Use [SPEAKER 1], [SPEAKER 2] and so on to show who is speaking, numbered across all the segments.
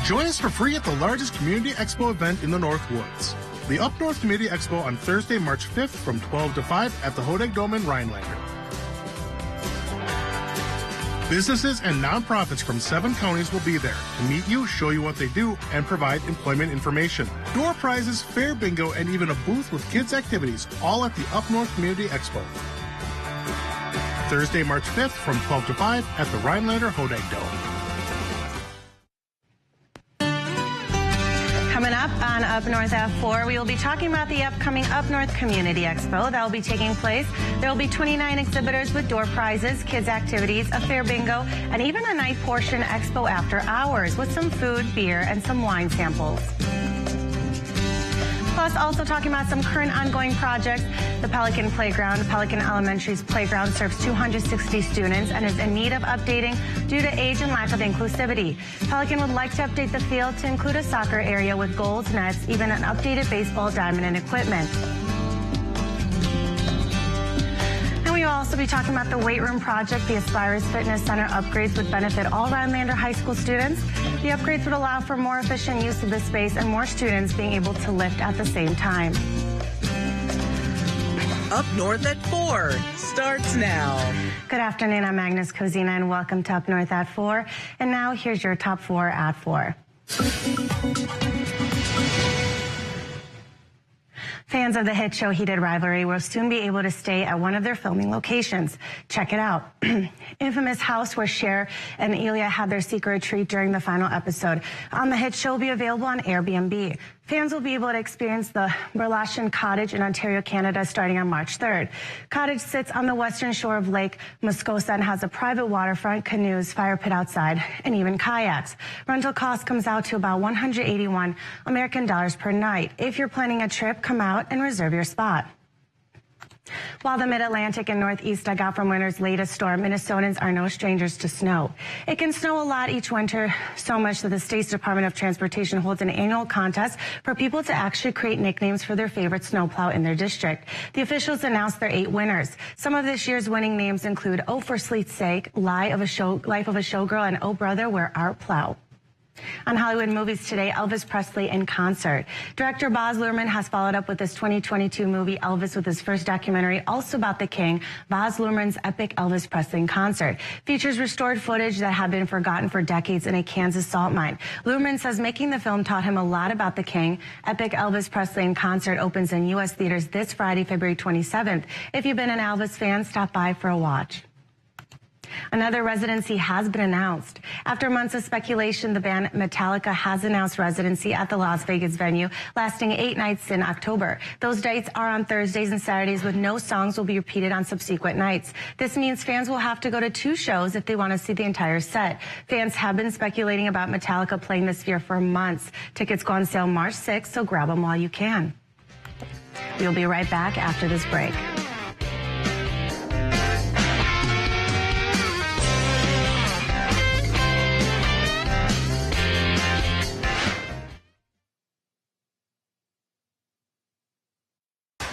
[SPEAKER 1] Join us for free at the largest community expo event in the North Woods. The Up North Community Expo on Thursday, March 5th from 12 to 5 at the Hodag Dome in Rhinelander. Businesses and nonprofits from 7 counties will be there to meet you, show you what they do, and provide employment information. Door prizes, fair bingo, and even a booth with kids' activities, all at the Up North Community Expo. Thursday, March 5th from 12 to 5 at the Rhinelander Hodag Dome.
[SPEAKER 2] Coming up on Up North at 4, we will be talking about the upcoming Up North Community Expo that will be taking place. There will be 29 exhibitors with door prizes, kids' activities, a fair bingo, and even a night portion expo after hours with some food, beer, and some wine samples. Plus, also talking about some current ongoing projects. The Pelican Playground. Pelican Elementary's playground serves 260 students and is in need of updating due to age and lack of inclusivity. Pelican would like to update the field to include a soccer area with goals, nets, even an updated baseball diamond and equipment. We will also be talking about the weight room project. The Aspires Fitness Center upgrades would benefit all Rhinelander high school students. The upgrades would allow for more efficient use of the space and more students being able to lift at the same time.
[SPEAKER 3] Up North at 4 starts now.
[SPEAKER 2] Good afternoon, I'm Agnes Kozina and welcome to Up North at 4. And now here's your top 4 at 4. Fans of the hit show Heated Rivalry will soon be able to stay at one of their filming locations. Check it out. Infamous house where Cher and Elia had their secret retreat during the final episode on the hit show will be available on Airbnb. Fans will be able to experience the Burlashian Cottage in Ontario, Canada, starting on March 3rd. Cottage sits on the western shore of Lake Muskoka and has a private waterfront, canoes, fire pit outside, and even kayaks. Rental cost comes out to about $181 American dollars per night. If you're planning a trip, come out and reserve your spot. While the Mid-Atlantic and Northeast dug out from winter's latest storm, Minnesotans are no strangers to snow. It can snow a lot each winter, so much that the state's Department of Transportation holds an annual contest for people to actually create nicknames for their favorite snowplow in their district. The officials announced their 8 winners. Some of this year's winning names include Oh for Sleet's Sake, Life of a Showgirl, and Oh Brother, Where Art Plow. On Hollywood Movies today, Elvis Presley in concert. Director Baz Luhrmann has followed up with his 2022 movie Elvis with his first documentary, also about the King. Baz Luhrmann's epic Elvis Presley in concert features restored footage that had been forgotten for decades in a Kansas salt mine. Luhrmann says making the film taught him a lot about the King. Epic Elvis Presley in concert opens in U.S. theaters this Friday, February 27th. If you've been an Elvis fan, stop by for a watch. Another residency has been announced. After months of speculation, the band Metallica has announced residency at the Las Vegas venue, lasting 8 nights in October. Those dates are on Thursdays and Saturdays, with no songs will be repeated on subsequent nights. This means fans will have to go to 2 shows if they want to see the entire set. Fans have been speculating about Metallica playing the Sphere for months. Tickets go on sale March 6th, so grab them while you can. We'll be right back after this break.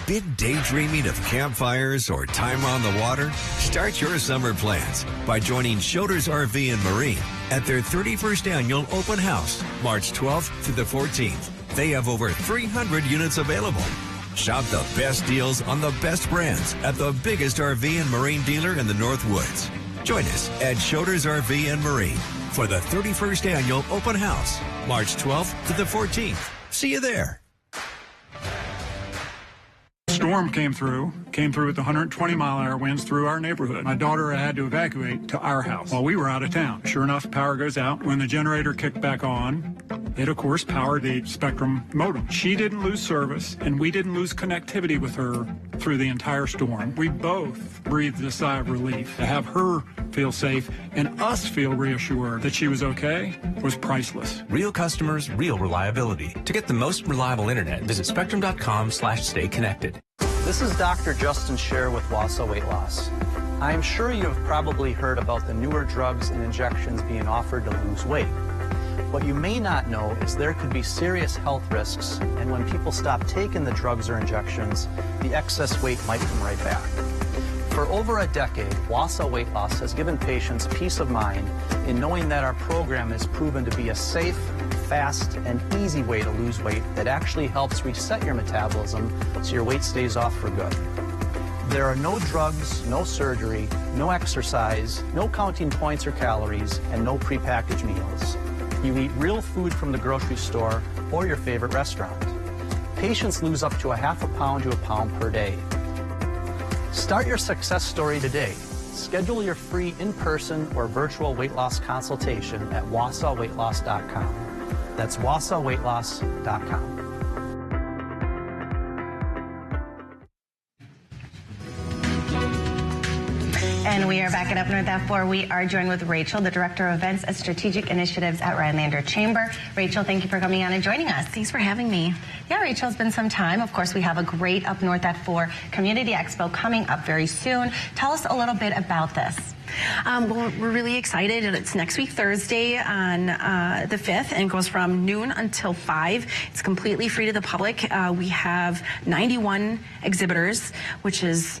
[SPEAKER 4] Been daydreaming of campfires or time on the water? Start your summer plans by joining Schroeder's RV and Marine at their 31st annual open house, March 12th through the 14th. They have over 300 units available. Shop the best deals on the best brands at the biggest RV and Marine dealer in the North Woods. Join us at Schroeder's RV and Marine for the 31st annual open house, March 12th to the 14th. See you there.
[SPEAKER 5] Storm came through with 120-mile-an-hour winds through our neighborhood. My daughter had to evacuate to our house while we were out of town. Sure enough, power goes out. When the generator kicked back on, it, of course, powered the Spectrum modem. She didn't lose service, and we didn't lose connectivity with her through the entire storm. We both breathed a sigh of relief. To have her feel safe and us feel reassured that she was okay was priceless.
[SPEAKER 6] Real customers, real reliability. To get the most reliable internet, visit spectrum.com/stay connected.
[SPEAKER 7] This is Dr. Justin Scher with Wausau Weight Loss. I am sure you have probably heard about the newer drugs and injections being offered to lose weight. What you may not know is there could be serious health risks, and when people stop taking the drugs or injections, the excess weight might come right back. For over a decade, Wausau Weight Loss has given patients peace of mind in knowing that our program is proven to be a safe, fast, and easy way to lose weight that actually helps reset your metabolism so your weight stays off for good. There are no drugs, no surgery, no exercise, no counting points or calories, and no prepackaged meals. You eat real food from the grocery store or your favorite restaurant. Patients lose up to a half a pound to a pound per day. Start your success story today. Schedule your free in-person or virtual weight loss consultation at WausauWeightLoss.com. That's WausauWeightLoss.com.
[SPEAKER 2] And we are back at Up North at 4. We are joined with Rachel, the Director of Events and Strategic Initiatives at Rhinelander Chamber. Rachel, thank you for coming on and joining us.
[SPEAKER 8] Thanks for having me.
[SPEAKER 2] Yeah, Rachel, it's been some time. Of course, we have a great Up North at 4 Community Expo coming up very soon. Tell us a little bit about this.
[SPEAKER 8] Well, we're really excited. It's next week, Thursday, on the 5th, and it goes from noon until 5. It's completely free to the public. We have 91 exhibitors, which is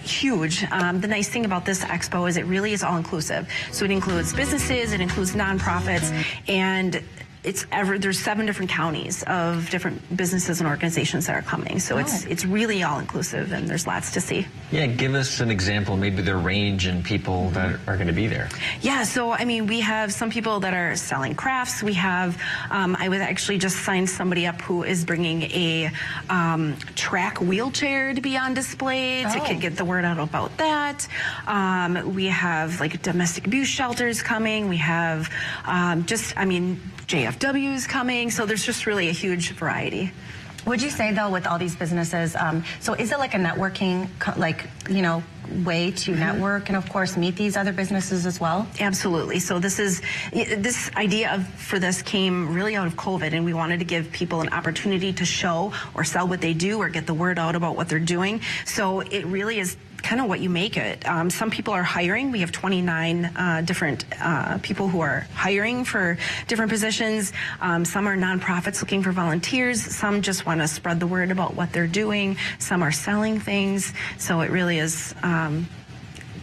[SPEAKER 8] huge. The nice thing about this expo is it really is all-inclusive. So it includes businesses, it includes nonprofits, and there's 7 different counties of different businesses and organizations that are coming. So it's really all inclusive, and there's lots to see.
[SPEAKER 9] Yeah, give us an example, maybe the range and people that are going to be there.
[SPEAKER 8] Yeah, so I mean, we have some people that are selling crafts. We have, I was actually just signed somebody up who is bringing a track wheelchair to be on display to get the word out about that. We have like domestic abuse shelters coming. We have JFW is coming, so there's just really a huge variety.
[SPEAKER 2] Would you say, though, with all these businesses, so is it like a networking, way to network and, of course, meet these other businesses as well?
[SPEAKER 8] Absolutely. So this idea for this came really out of COVID, and we wanted to give people an opportunity to show or sell what they do or get the word out about what they're doing. So it really is kind of what you make it. Some people are hiring. We have 29 different people who are hiring for different positions. Some are nonprofits looking for volunteers. Some just want to spread the word about what they're doing. Some are selling things. So it really is kind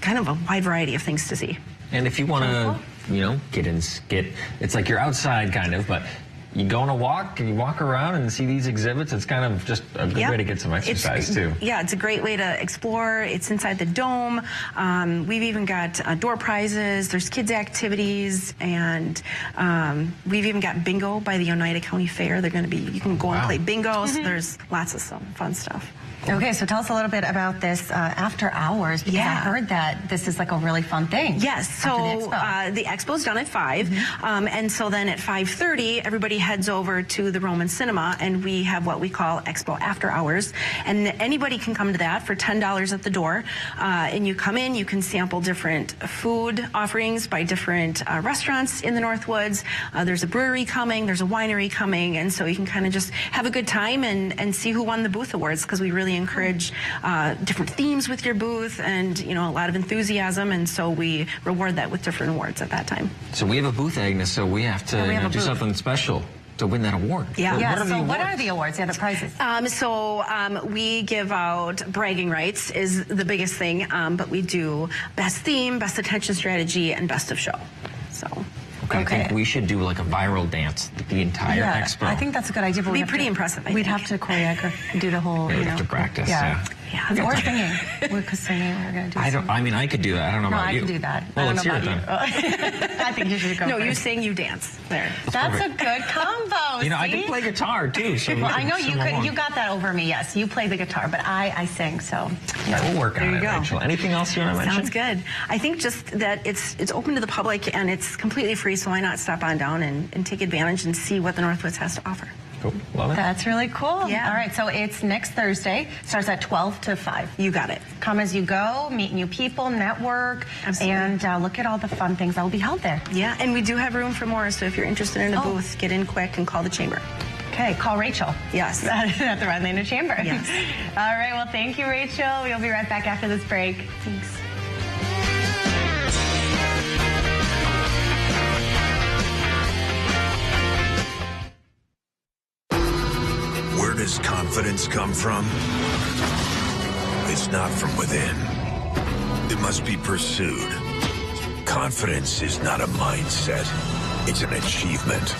[SPEAKER 8] of a wide variety of things to see.
[SPEAKER 9] And if you want to, it's like you're outside kind of, but you go on a walk and you walk around and see these exhibits. It's kind of just a good way to get some exercise too.
[SPEAKER 8] Yeah, it's a great way to explore. It's inside the dome. We've even got door prizes. There's kids activities, and we've even got bingo by the Oneida County Fair. They're going to be, you can go and play bingo. So there's lots of some fun stuff.
[SPEAKER 2] Okay, so tell us a little bit about this after hours, because I heard that this is like a really fun thing.
[SPEAKER 8] Yes, so the expo's done at 5, and so then at 5:30, everybody heads over to the Roman Cinema, and we have what we call Expo After Hours, and anybody can come to that for $10 at the door, and you come in, you can sample different food offerings by different restaurants in the Northwoods. There's a brewery coming, there's a winery coming, and so you can kind of just have a good time and see who won the booth awards, because we really encourage different themes with your booth, and a lot of enthusiasm, and so we reward that with different awards at that time.
[SPEAKER 9] So we have a booth, Agnes, so we have to do something special to win that award.
[SPEAKER 2] What are the awards? Yeah, the prizes.
[SPEAKER 8] We give out bragging rights is the biggest thing, but we do best theme, best attention strategy, and best of show. So.
[SPEAKER 9] Okay. I think we should do like a viral dance the entire expo.
[SPEAKER 2] I think that's a good idea. But
[SPEAKER 8] it'd be pretty impressive.
[SPEAKER 2] We'd have to choreograph and do the whole.
[SPEAKER 9] We'd have to practice.
[SPEAKER 2] Or singing. Because singing, we're going to do.
[SPEAKER 9] I mean, I could do that. I don't know about you.
[SPEAKER 2] I can do that.
[SPEAKER 9] Well, let's hear it then.
[SPEAKER 2] I think you should go.
[SPEAKER 8] No, you sing, you dance. There.
[SPEAKER 2] That's a good combo.
[SPEAKER 9] I can play guitar too. So
[SPEAKER 2] well, I know you could. You got that over me. Yes, you play the guitar, but I sing. So
[SPEAKER 9] we'll work on it. Rachel. Anything else you want to mention?
[SPEAKER 8] Sounds good. I think just that it's open to the public and it's completely free. So why not stop on down and take advantage and see what the Northwoods has to offer.
[SPEAKER 9] Cool. Love it.
[SPEAKER 2] That's really cool.
[SPEAKER 8] Yeah.
[SPEAKER 2] All right, so it's next Thursday. Starts at 12 to 5.
[SPEAKER 8] You got it.
[SPEAKER 2] Come as you go, meet new people, network, and look at all the fun things that will be held there.
[SPEAKER 8] Yeah, and we do have room for more, so if you're interested in a booth, get in quick and call the chamber.
[SPEAKER 2] Okay, call Rachel.
[SPEAKER 8] Yes.
[SPEAKER 2] At the Rhinelander Chamber.
[SPEAKER 8] Yes.
[SPEAKER 2] All right, well, thank you, Rachel. We'll be right back after this break.
[SPEAKER 8] Thanks.
[SPEAKER 10] Where does confidence come from? It's not from within. it must be pursued. Confidence is not a mindset, it's an achievement.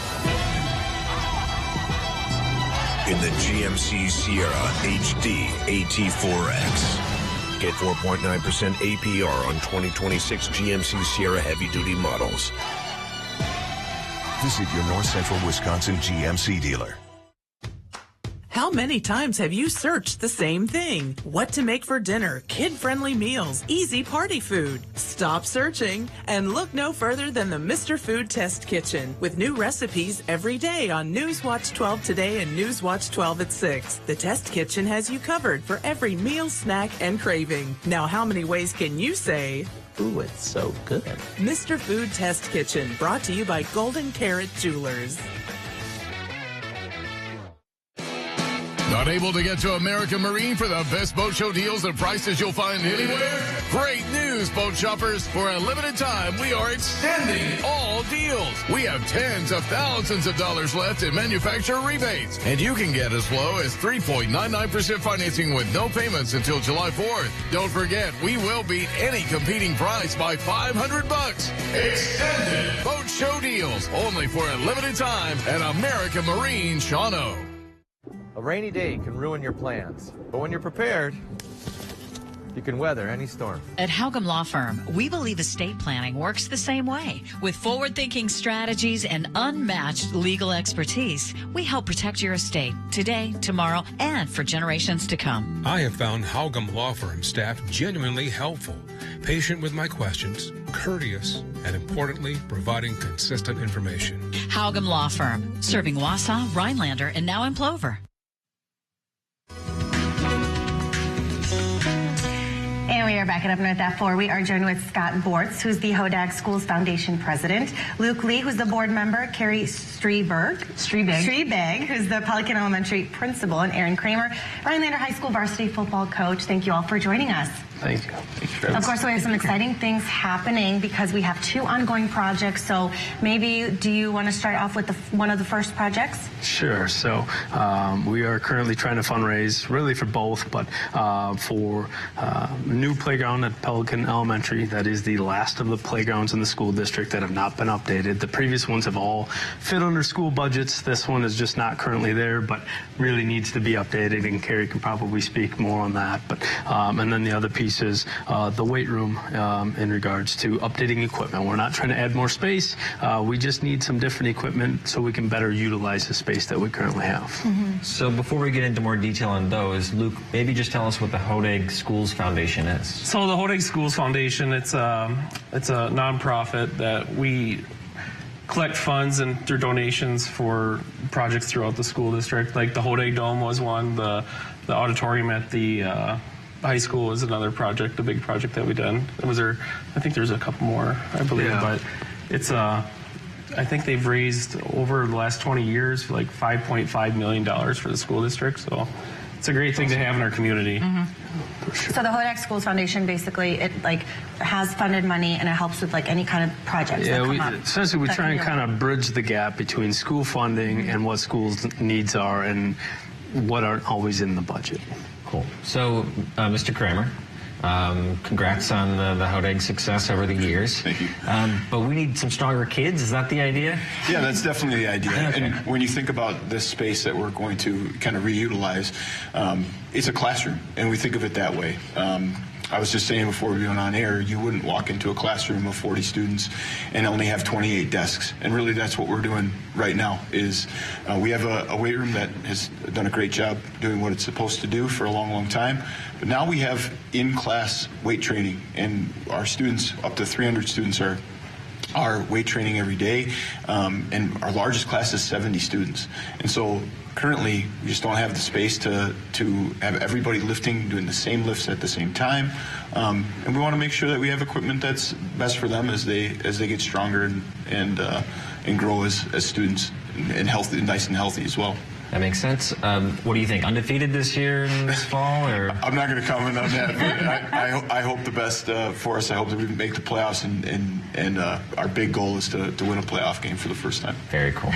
[SPEAKER 10] In the GMC Sierra HD AT4X. Get 4.9% APR on 2026 GMC Sierra heavy-duty models. Visit your North Central Wisconsin GMC dealer.
[SPEAKER 3] How many times have you searched the same thing? What to make for dinner, kid-friendly meals, easy party food. Stop searching and look no further than the Mr. Food Test Kitchen with new recipes every day on Newswatch 12 Today and Newswatch 12 at 6. The Test Kitchen has you covered for every meal, snack, and craving. Now, how many ways can you say,
[SPEAKER 11] ooh, it's so good?
[SPEAKER 3] Mr. Food Test Kitchen, brought to you by Golden Carrot Jewelers.
[SPEAKER 12] Not able to get to American Marine for the best boat show deals and prices you'll find anywhere? Great news, boat shoppers. For a limited time, we are extending all deals. We have tens of thousands of dollars left in manufacturer rebates. And you can get as low as 3.99% financing with no payments until July 4th. Don't forget, we will beat any competing price by $500. Extended boat show deals only for a limited time at American Marine Shawano.
[SPEAKER 13] A rainy day can ruin your plans, but when you're prepared, you can weather any storm.
[SPEAKER 14] At Haugum Law Firm, we believe estate planning works the same way. With forward-thinking strategies and unmatched legal expertise, we help protect your estate today, tomorrow, and for generations to come.
[SPEAKER 15] I have found Haugum Law Firm staff genuinely helpful, patient with my questions, courteous, and importantly, providing consistent information.
[SPEAKER 14] Haugum Law Firm, serving Wausau, Rhinelander, and now in Plover.
[SPEAKER 2] And we are back at Up North at 4. We are joined with Scott Bortz, who's the Hodag Schools Foundation president, Luke Lee, who's the board member, Carrie Streebeg, who's the Pelican Elementary principal, and Aaron Kramer, Rhinelander High School varsity football coach. Thank you all for joining us.
[SPEAKER 11] Thank you.
[SPEAKER 2] Of course, we have some exciting things happening because we have 2 ongoing projects. So maybe, do you want to start off with one of the first projects?
[SPEAKER 11] Sure. So we are currently trying to fundraise really for both, but for a new playground at Pelican Elementary. That is the last of the playgrounds in the school district that have not been updated. The previous ones have all fit under school budgets. This one is just not currently there, but really needs to be updated, and Carrie can probably speak more on that. But and then the other piece is the weight room in regards to updating equipment. We're not trying to add more space. We just need some different equipment so we can better utilize the space that we currently have.
[SPEAKER 9] Mm-hmm. So before we get into more detail on those, Luke, maybe just tell us what the Hodag Schools Foundation is.
[SPEAKER 16] So the Hodag Schools Foundation, it's a nonprofit that we collect funds and through donations for projects throughout the school district. Like the Hodag Dome was one, the auditorium at the high school was another project, a big project that we done. I think there's a couple more, I believe, yeah. But it's I think they've raised over the last 20 years like $5.5 million for the school district. So it's a great thing to have in our community.
[SPEAKER 2] Mm-hmm. Sure. So the Hodag Schools Foundation, basically, it has funded money and it helps with any kind of projects.
[SPEAKER 11] Yeah, essentially we try and kind of bridge the gap between school funding and what schools' needs are and what aren't always in the budget.
[SPEAKER 9] Cool. So, Mr. Kramer, congrats on the Hodag success over the years.
[SPEAKER 17] Thank you.
[SPEAKER 9] But we need some stronger kids. Is that the idea?
[SPEAKER 17] Yeah, that's definitely the idea.
[SPEAKER 9] Okay.
[SPEAKER 17] And when you think about this space that we're going to kind of reutilize, it's a classroom, and we think of it that way. I was just saying before we went on air, you wouldn't walk into a classroom of 40 students and only have 28 desks. And really that's what we're doing right now is we have a weight room that has done a great job doing what it's supposed to do for a long, long time. But now we have in-class weight training, and our students, up to 300 students, are weight training every day. And our largest class is 70 students. And so currently, we just don't have the space to have everybody doing the same lifts at the same time, and we want to make sure that we have equipment that's best for them as they get stronger and grow as students and healthy, nice and healthy as well.
[SPEAKER 9] That makes sense. What do you think? Undefeated this year in this fall? Or?
[SPEAKER 17] I'm not going to comment on that, but I hope the best for us. I hope that we make the playoffs, and our big goal is to win a playoff game for the first time.
[SPEAKER 9] Very cool.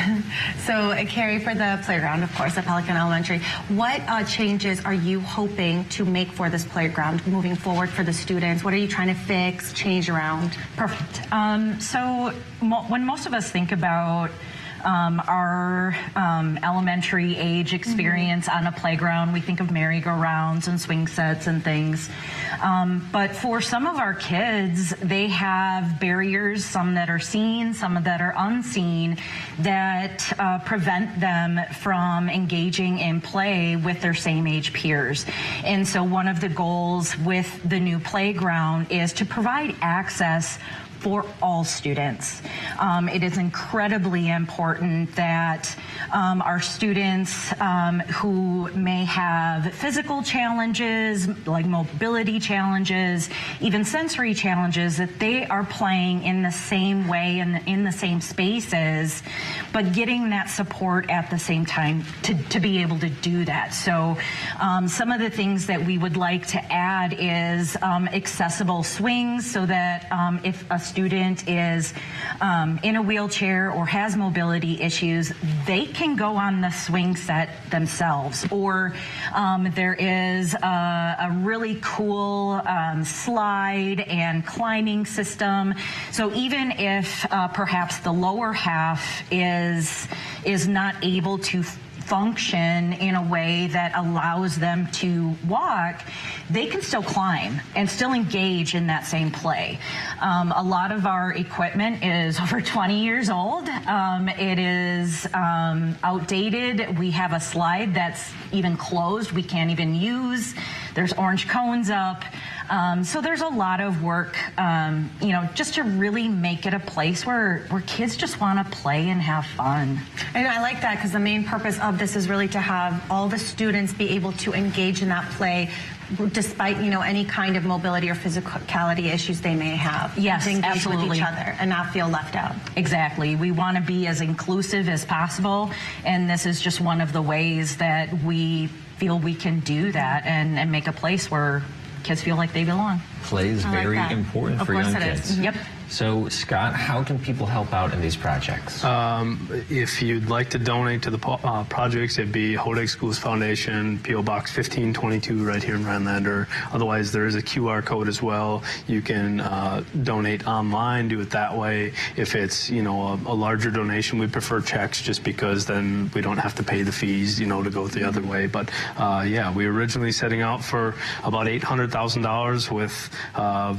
[SPEAKER 2] So, Carrie, for the playground, of course, at Pelican Elementary, what changes are you hoping to make for this playground moving forward for the students? What are you trying to fix, change around?
[SPEAKER 18] Perfect. So when most of us think about our elementary age experience on a playground, we think of merry-go-rounds and swing sets and things. But for some of our kids, they have barriers, some that are seen, some that are unseen, that prevent them from engaging in play with their same age peers. And so one of the goals with the new playground is to provide access for all students. It is incredibly important that our students who may have physical challenges, like mobility challenges, even sensory challenges, that they are playing in the same way and in the same spaces, but getting that support at the same time to be able to do that. So some of the things that we would like to add is accessible swings, so that if a student is in a wheelchair or has mobility issues, they can go on the swing set themselves. Or there is a really cool slide and climbing system. So even if perhaps the lower half is not able to function in a way that allows them to walk, they can still climb and still engage in that same play. A lot of our equipment is over 20 years old. It is outdated. We have a slide that's even closed, we can't even use. There's orange cones up. So there's a lot of work, just to really make it a place where kids just want to play and have fun.
[SPEAKER 2] And I like that, because the main purpose of this is really to have all the students be able to engage in that play despite, any kind of mobility or physicality issues they may have.
[SPEAKER 18] Yes,
[SPEAKER 2] engage
[SPEAKER 18] absolutely.
[SPEAKER 2] with each other and not feel left out.
[SPEAKER 18] Exactly. We want to be as inclusive as possible, and this is just one of the ways that we feel we can do that and make a place where kids feel like they belong.
[SPEAKER 9] Play is very important for young kids.
[SPEAKER 18] Yep.
[SPEAKER 9] So, Scott, how can people help out in these projects?
[SPEAKER 11] If you'd like to donate to the projects, it'd be Hodag Schools Foundation, P.O. Box 1522 right here in Rhinelander. Otherwise, there is a QR code as well. You can donate online, do it that way. If it's, a larger donation, we prefer checks, just because then we don't have to pay the fees, to go the other way. But, we were originally setting out for about $800,000 with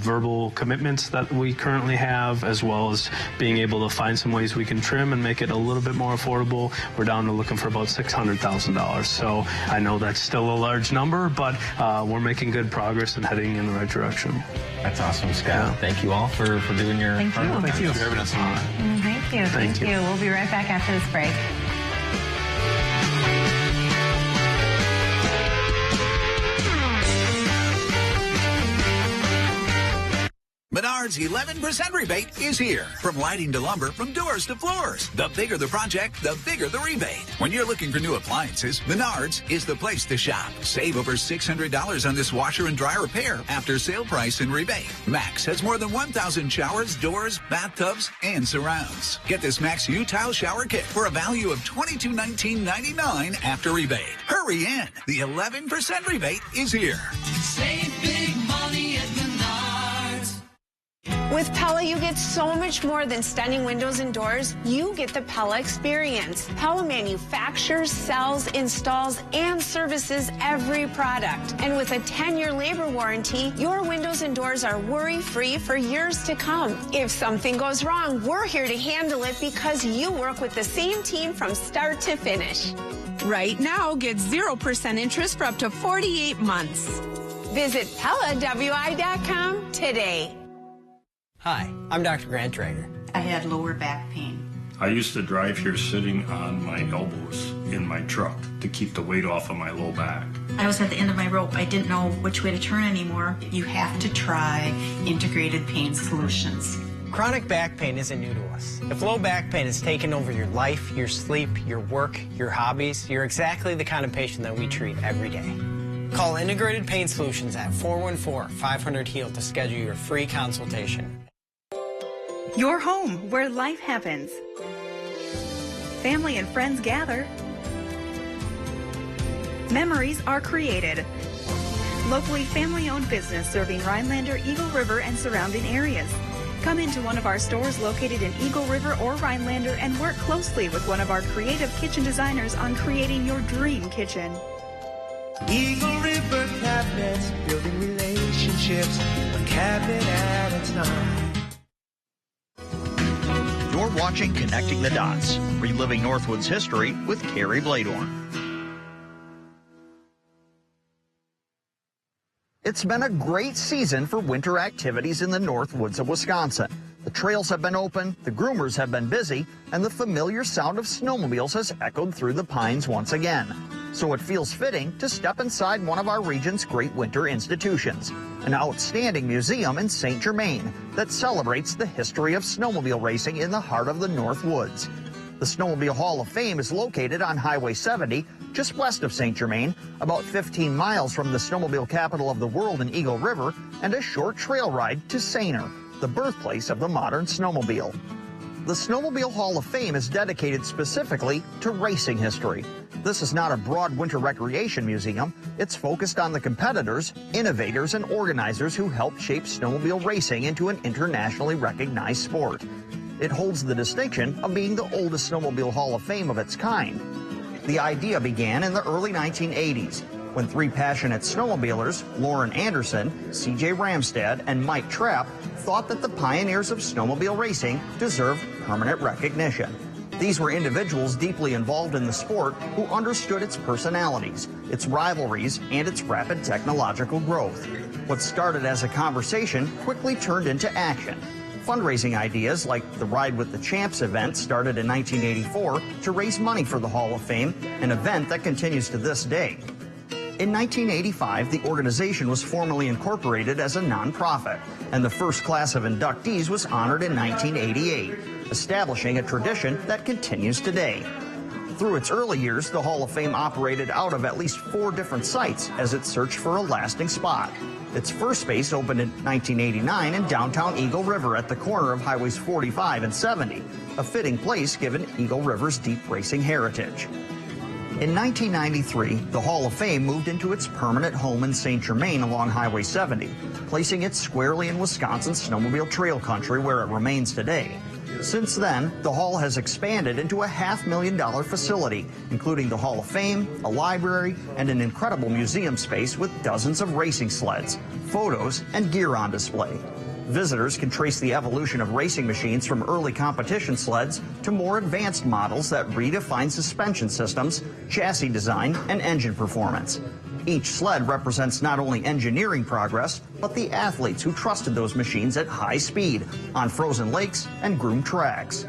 [SPEAKER 11] verbal commitments that we currently have, as well as being able to find some ways we can trim and make it a little bit more affordable. We're down to looking for about $600,000. So I know that's still a large number, but we're making good progress and heading in the right direction.
[SPEAKER 9] That's awesome, Scott. Yeah. Thank you all for doing your
[SPEAKER 2] Thank
[SPEAKER 9] part.
[SPEAKER 2] you.
[SPEAKER 11] Thank you
[SPEAKER 17] for having us on.
[SPEAKER 2] Thank you. We'll be right back after this break.
[SPEAKER 19] Menards 11% rebate is here. From lighting to lumber, from doors to floors. The bigger the project, the bigger the rebate. When you're looking for new appliances, Menards is the place to shop. Save over $600 on this washer and dryer repair after sale price and rebate. Max has more than 1,000 showers, doors, bathtubs, and surrounds. Get this Max U-Tile shower kit for a value of $2219.99 after rebate. Hurry in. The 11% rebate is here.
[SPEAKER 20] Save big money at Menards. With Pella, you get so much more than stunning windows and doors. You get the Pella experience. Pella manufactures, sells, installs, and services every product. And with a 10-year labor warranty, your windows and doors are worry-free for years to come. If something goes wrong, we're here to handle it, because you work with the same team from start to finish.
[SPEAKER 21] Right now, get 0% interest for up to 48 months.
[SPEAKER 20] Visit PellaWI.com today.
[SPEAKER 22] Hi, I'm Dr. Grant Trainer.
[SPEAKER 23] I had lower back pain.
[SPEAKER 24] I used to drive here sitting on my elbows in my truck to keep the weight off of my low back.
[SPEAKER 23] I was at the end of my rope. I didn't know which way to turn anymore. You have to try Integrated Pain Solutions.
[SPEAKER 22] Chronic back pain isn't new to us. If low back pain has taken over your life, your sleep, your work, your hobbies, you're exactly the kind of patient that we treat every day. Call Integrated Pain Solutions at 414-500-HEAL to schedule your free consultation.
[SPEAKER 1] Your home, where life happens. Family and friends gather. Memories are created. Locally family-owned business serving Rhinelander, Eagle River, and surrounding areas. Come into one of our stores located in Eagle River or Rhinelander and work closely with one of our creative kitchen designers on creating your dream kitchen.
[SPEAKER 4] Eagle River Cabinets, building relationships, a cabinet at a time.
[SPEAKER 5] You're watching Connecting the Dots, reliving Northwood's history with Carrie Bladorn. It's been a great season for winter activities in the Northwoods of Wisconsin. The trails have been open, the groomers have been busy, and the familiar sound of snowmobiles has echoed through the pines once again. So it feels fitting to step inside one of our region's great winter institutions, an outstanding museum in St. Germain that celebrates the history of snowmobile racing in the heart of the Northwoods. The Snowmobile Hall of Fame is located on Highway 70, just west of St. Germain, about 15 miles from the snowmobile capital of the world in Eagle River, and a short trail ride to Sainer, the birthplace of the modern snowmobile. The Snowmobile Hall of Fame is dedicated specifically to racing history. This is not a broad winter recreation museum. It's focused on the competitors, innovators, and organizers who helped shape snowmobile racing into an internationally recognized sport. It holds the distinction of being the oldest Snowmobile Hall of Fame of its kind. The idea began in the early 1980s when three passionate snowmobilers, Lauren Anderson, CJ Ramstad, and Mike Trapp, thought that the pioneers of snowmobile racing deserved permanent recognition. These were individuals deeply involved in the sport who understood its personalities, its rivalries, and its rapid technological growth. What started as a conversation quickly turned into action. Fundraising ideas like the Ride with the Champs event started in 1984 to raise money for the Hall of Fame, an event that continues to this day. In 1985, the organization was formally incorporated as a nonprofit, and the first class of inductees was honored in 1988, establishing a tradition that continues today. Through its early years, the Hall of Fame operated out of at least 4 different sites as it searched for a lasting spot. Its first space opened in 1989 in downtown Eagle River at the corner of Highways 45 and 70, a fitting place given Eagle River's deep racing heritage. In 1993, the Hall of Fame moved into its permanent home in St. Germain along Highway 70, placing it squarely in Wisconsin's snowmobile trail country where it remains today. Since then, the Hall has expanded into a $500,000 facility, including the Hall of Fame, a library, and an incredible museum space with dozens of racing sleds, photos, and gear on display. Visitors can trace the evolution of racing machines from early competition sleds to more advanced models that redefine suspension systems, chassis design, and engine performance. Each sled represents not only engineering progress, but the athletes who trusted those machines at high speed on frozen lakes and groomed tracks.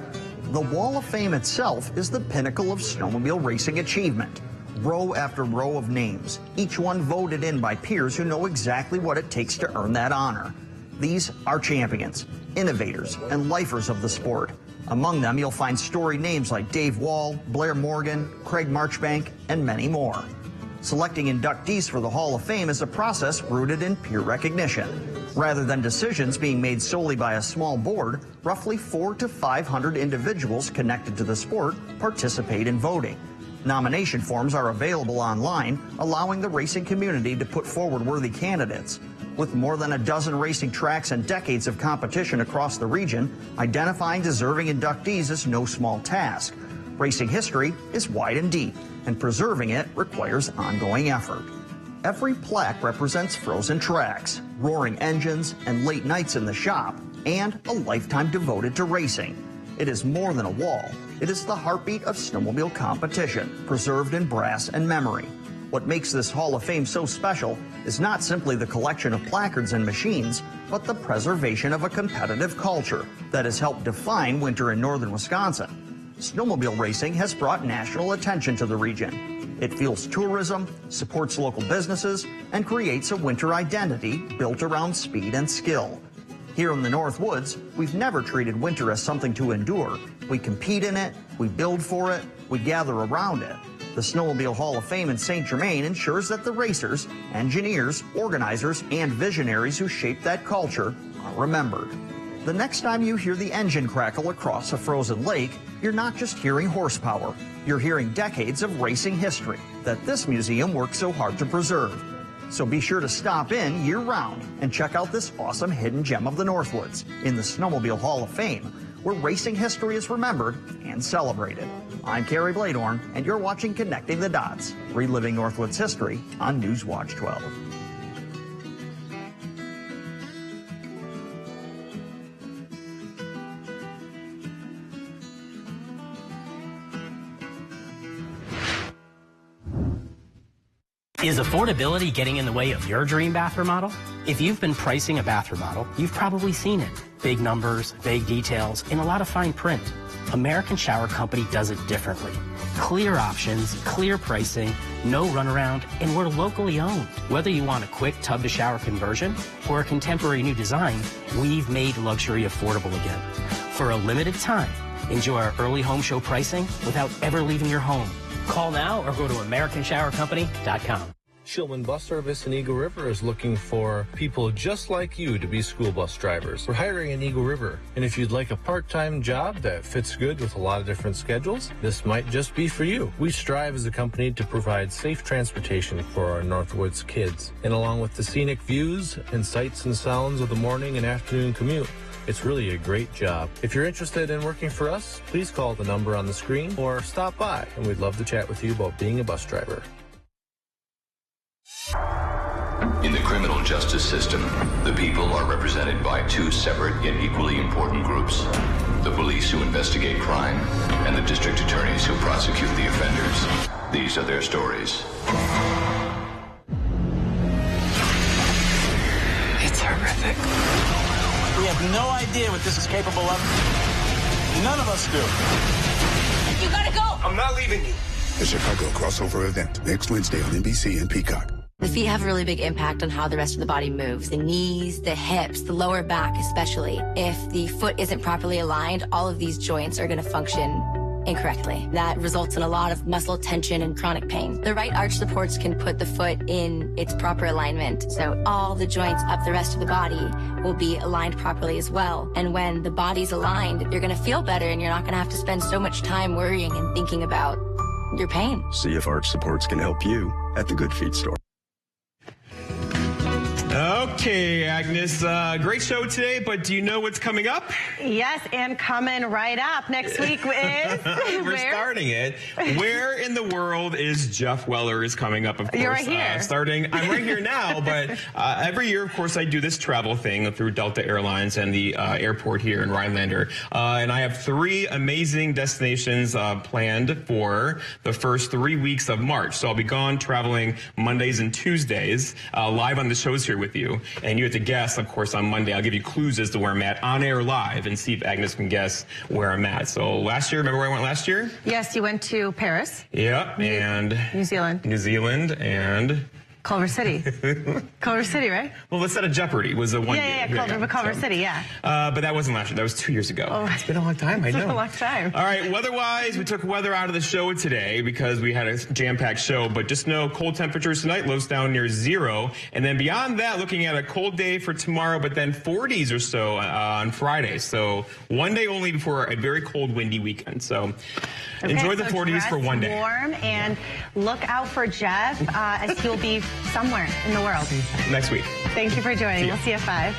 [SPEAKER 5] The Wall of Fame itself is the pinnacle of snowmobile racing achievement. Row after row of names, each one voted in by peers who know exactly what it takes to earn that honor. These are champions, innovators, and lifers of the sport. Among them, you'll find storied names like Dave Wall, Blair Morgan, Craig Marchbank, and many more. Selecting inductees for the Hall of Fame is a process rooted in peer recognition. Rather than decisions being made solely by a small board, roughly 400 to 500 individuals connected to the sport participate in voting. Nomination forms are available online, allowing the racing community to put forward worthy candidates. With more than a dozen racing tracks and decades of competition across the region, identifying deserving inductees is no small task. Racing history is wide and deep, and preserving it requires ongoing effort. Every plaque represents frozen tracks, roaring engines, and late nights in the shop, and a lifetime devoted to racing. It is more than a wall. It is the heartbeat of snowmobile competition, preserved in brass and memory. What makes this Hall of Fame so special is not simply the collection of placards and machines, but the preservation of a competitive culture that has helped define winter in northern Wisconsin. Snowmobile racing has brought national attention to the region. It fuels tourism, supports local businesses, and creates a winter identity built around speed and skill. Here in the North Woods, we've never treated winter as something to endure. We compete in it, we build for it, we gather around it. The Snowmobile Hall of Fame in St. Germain ensures that the racers, engineers, organizers, and visionaries who shaped that culture are remembered. The next time you hear the engine crackle across a frozen lake, you're not just hearing horsepower. You're hearing decades of racing history that this museum works so hard to preserve. So be sure to stop in year-round and check out this awesome hidden gem of the Northwoods in the Snowmobile Hall of Fame, where racing history is remembered and celebrated. I'm Kerry Bladorn, and you're watching Connecting the Dots, reliving Northwoods history on Newswatch 12.
[SPEAKER 6] Is affordability getting in the way of your dream bath remodel? If you've been pricing a bath remodel, you've probably seen it. Big numbers, vague details, and a lot of fine print. American Shower Company does it differently. Clear options, clear pricing, no runaround, and we're locally owned. Whether you want a quick tub-to-shower conversion or a contemporary new design, we've made luxury affordable again. For a limited time, enjoy our early home show pricing without ever leaving your home. Call now or go to AmericanShowerCompany.com.
[SPEAKER 13] Shulman Bus Service in Eagle River is looking for people just like you to be school bus drivers. We're hiring in Eagle River, and if you'd like a part-time job that fits good with a lot of different schedules, this might just be for you. We strive as a company to provide safe transportation for our Northwoods kids, and along with the scenic views and sights and sounds of the morning and afternoon commute, it's really a great job. If you're interested in working for us, please call the number on the screen or stop by, and we'd love to chat with you about being a bus driver.
[SPEAKER 7] In the criminal justice system, the people are represented by two separate yet equally important groups: the police who investigate crime and the district attorneys who prosecute the offenders. These are their stories.
[SPEAKER 8] It's horrific. We have no idea what this is capable of. None of us do.
[SPEAKER 10] You gotta go!
[SPEAKER 8] I'm not leaving you.
[SPEAKER 25] The Chicago crossover event next Wednesday on NBC and Peacock.
[SPEAKER 26] The feet have a really big impact on how the rest of the body moves. The knees, the hips, the lower back especially. If the foot isn't properly aligned, all of these joints are going to function incorrectly. That results in a lot of muscle tension and chronic pain. The right arch supports can put the foot in its proper alignment, so all the joints up the rest of the body will be aligned properly as well. And when the body's aligned, you're going to feel better and you're not going to have to spend so much time worrying and thinking about your pain.
[SPEAKER 25] See if Arch Supports can help you at the Good Feet store.
[SPEAKER 27] Okay, Agnes, great show today, but do you know what's coming up?
[SPEAKER 2] Yes, and coming right up next week is...
[SPEAKER 27] We're starting it. Where in the world is Jeff Weller is coming up, of course.
[SPEAKER 2] You're right here.
[SPEAKER 27] I'm right here now, but every year, of course, I do this travel thing through Delta Airlines and the airport here in Rhinelander. And I have 3 amazing destinations planned for the first 3 weeks of March. So I'll be gone traveling Mondays and Tuesdays, live on the shows here with you, and you have to guess, of course, on Monday. I'll give you clues as to where I'm at on air live and see if Agnes can guess where I'm at. So last year, remember where I went last year?
[SPEAKER 2] Yes, you went to Paris.
[SPEAKER 27] Yeah, and
[SPEAKER 2] New Zealand
[SPEAKER 27] and
[SPEAKER 2] Culver City. Culver City, right?
[SPEAKER 27] Well, instead of Jeopardy was a one year.
[SPEAKER 2] Yeah, Culver City, yeah.
[SPEAKER 27] But that wasn't last year. That was 2 years ago.
[SPEAKER 2] Oh,
[SPEAKER 27] it's been a long time, I know.
[SPEAKER 2] It's been a long time.
[SPEAKER 27] All right, weather-wise, we took weather out of the show today because we had a jam-packed show, but just know cold temperatures tonight, lows down near 0. And then beyond that, looking at a cold day for tomorrow, but then 40s or so on Friday. So one day only before a very cold, windy weekend. So enjoy the 40s for one day.
[SPEAKER 2] Warm, and look out for Jeff as he'll be somewhere in the world.
[SPEAKER 27] Next week.
[SPEAKER 2] Thank you for joining. We'll see you at 5.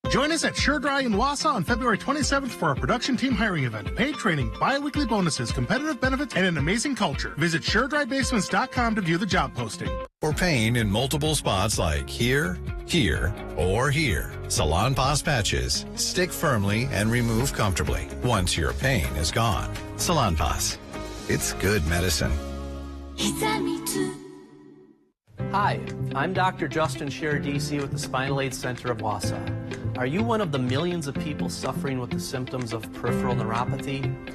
[SPEAKER 28] Join us at SureDry in Wausau on February 27th for our production team hiring event. Paid training, bi-weekly bonuses, competitive benefits, and an amazing culture. Visit SureDryBasements.com to view the job posting.
[SPEAKER 29] For pain in multiple spots like here, here, or here, Salonpas patches stick firmly and remove comfortably once your pain is gone. Salonpas. It's good medicine.
[SPEAKER 3] Hi, I'm Dr. Justin Scherer, DC with the Spinal Aid Center of Wausau. Are you one of the millions of people suffering with the symptoms of peripheral neuropathy?